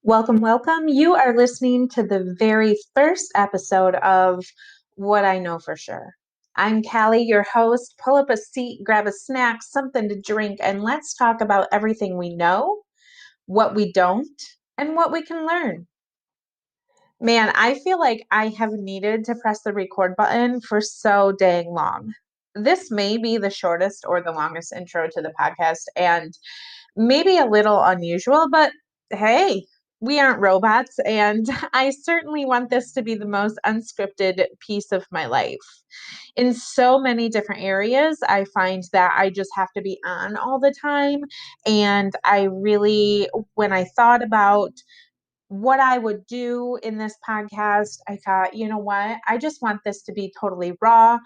Welcome, welcome. You are listening to the very first episode of What I Know for Sure. I'm Callie, your host. Pull up a seat, grab a snack, something to drink, and let's talk about everything we know, what we don't, and what we can learn. Man, I feel like I have needed to press the record button for so dang long. This may be the shortest or the longest intro to the podcast, and maybe a little unusual, but hey, we aren't robots, and I certainly want this to be the most unscripted piece of my life. In so many different areas, I find that I just have to be on all the time. And I really, when I thought about what I would do in this podcast, I thought, you know what? I just want this to be totally raw,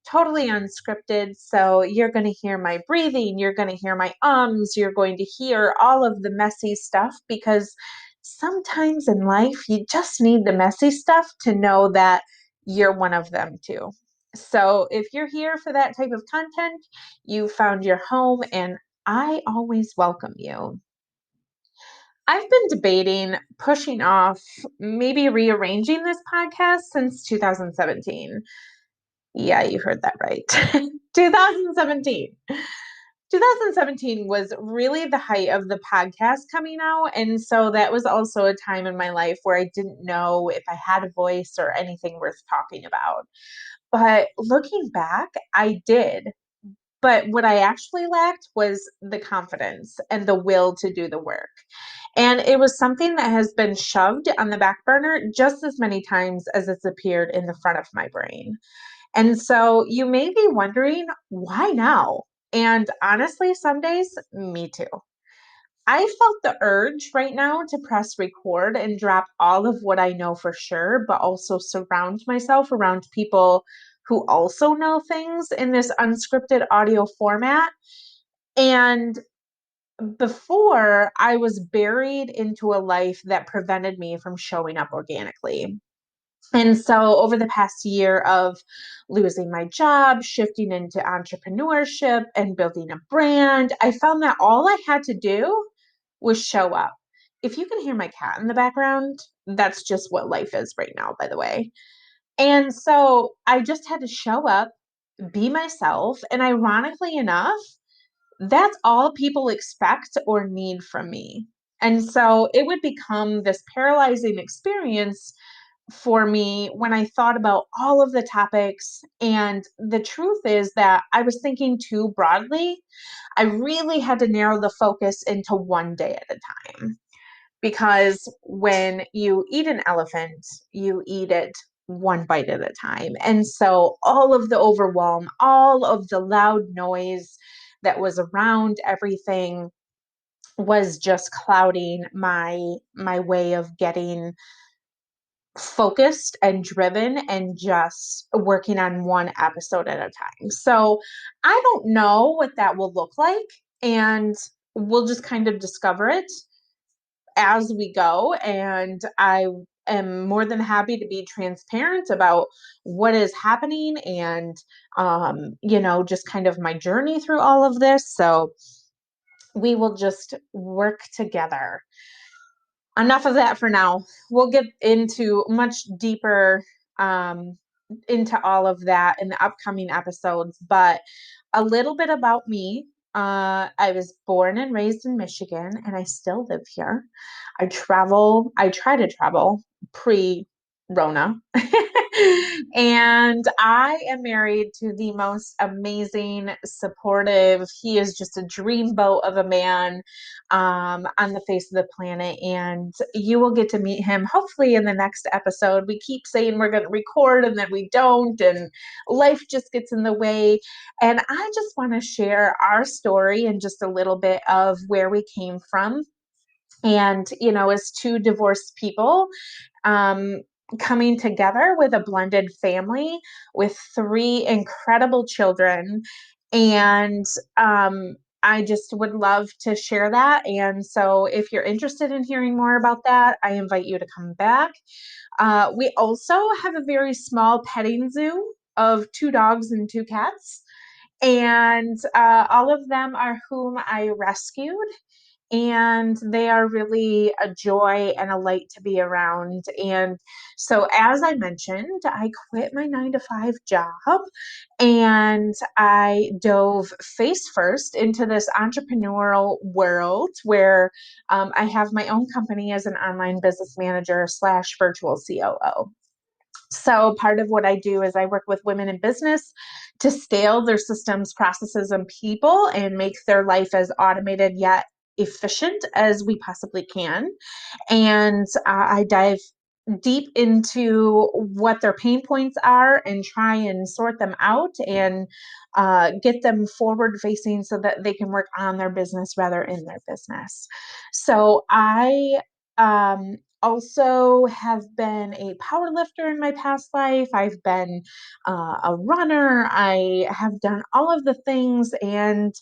totally unscripted. So you're going to hear my breathing, you're going to hear my ums, you're going to hear all of the messy stuff because sometimes in life you just need the messy stuff to know that you're one of them too. So if you're here for that type of content, you found your home and I always welcome you. I've been debating pushing off, maybe rearranging this podcast since 2017. Yeah, you heard that right. 2017. 2017 was really the height of the podcast coming out. And so that was also a time in my life where I didn't know if I had a voice or anything worth talking about. But looking back, I did. But what I actually lacked was the confidence and the will to do the work. And it was something that has been shoved on the back burner just as many times as it's appeared in the front of my brain. And so you may be wondering, why now? And honestly, some days, me too. I felt the urge right now to press record and drop all of what I know for sure, but also surround myself around people who also know things in this unscripted audio format. And before, I was buried into a life that prevented me from showing up organically. And so, over the past year of losing my job, shifting into entrepreneurship, and building a brand, I found that all I had to do was show up. If you can hear my cat in the background, that's just what life is right now, by the way. And so, I just had to show up, be myself. And ironically enough, that's all people expect or need from me. And so it would become this paralyzing experience for me when I thought about all of the topics. And the truth is that I was thinking too broadly. I really had to narrow the focus into one day at a time. Because when you eat an elephant, you eat it one bite at a time. And so all of the overwhelm, all of the loud noise that was around everything was just clouding my way of getting focused and driven and just working on one episode at a time. So I don't know what that will look like, and we'll just kind of discover it as we go. And I am more than happy to be transparent about what is happening and, just kind of my journey through all of this. So we will just work together. Enough of that for now. We'll get into much deeper into all of that in the upcoming episodes, but a little bit about me. I was born and raised in Michigan, and I still live here. I try to travel pre Rona. And I am married to the most amazing, supportive, he is just a dreamboat of a man on the face of the planet. And you will get to meet him hopefully in the next episode. We keep saying we're going to record and then we don't, and life just gets in the way. And I just want to share our story and just a little bit of where we came from. And, as two divorced people, coming together with a blended family with three incredible children. And I just would love to share that. And so if you're interested in hearing more about that, I invite you to come back. We also have a very small petting zoo of two dogs and two cats. And all of them are whom I rescued. and they are really a joy and a light to be around. And so, as I mentioned, I quit my 9 to 5 job and I dove face first into this entrepreneurial world where I have my own company as an online business manager slash virtual COO. So, part of what I do is I work with women in business to scale their systems, processes, and people and make their life as automated yet efficient as we possibly can. And I dive deep into what their pain points are and try and sort them out and get them forward facing so that they can work on their business rather in their business. So I also have been a power lifter in my past life. I've been a runner. I have done all of the things, and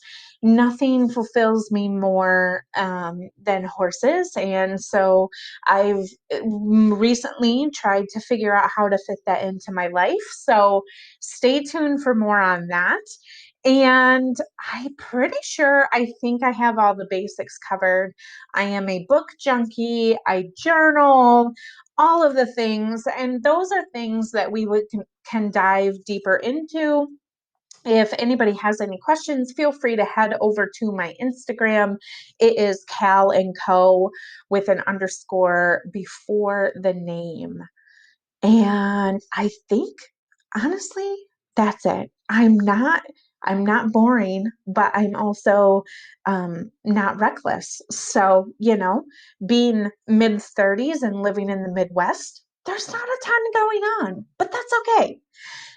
nothing fulfills me more than horses. And so I've recently tried to figure out how to fit that into my life. So stay tuned for more on that. And I'm pretty sure I think I have all the basics covered. I am a book junkie, I journal, all of the things. And those are things that can dive deeper into. If anybody has any questions, feel free to head over to my Instagram. It is Cal and Co with an underscore before the name. And I think honestly, that's it. I'm not boring, but I'm also not reckless. So, being mid 30s and living in the Midwest, there's not a ton going on, but that's okay.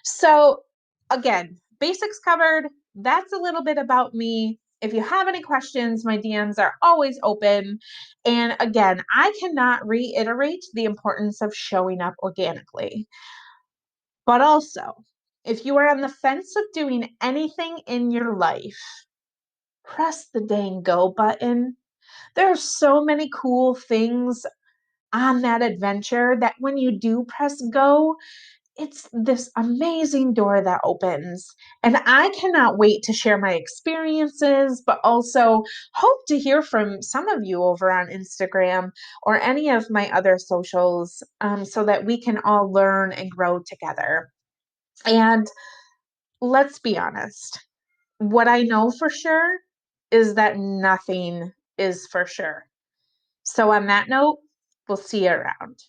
So, again, basics covered. That's a little bit about me. If you have any questions, my DMs are always open. And again, I cannot reiterate the importance of showing up organically. But also, if you are on the fence of doing anything in your life, press the dang go button. There are so many cool things on that adventure that when you do press go, it's this amazing door that opens. And I cannot wait to share my experiences, but also hope to hear from some of you over on Instagram or any of my other socials so that we can all learn and grow together. And let's be honest, what I know for sure is that nothing is for sure. So, on that note, we'll see you around.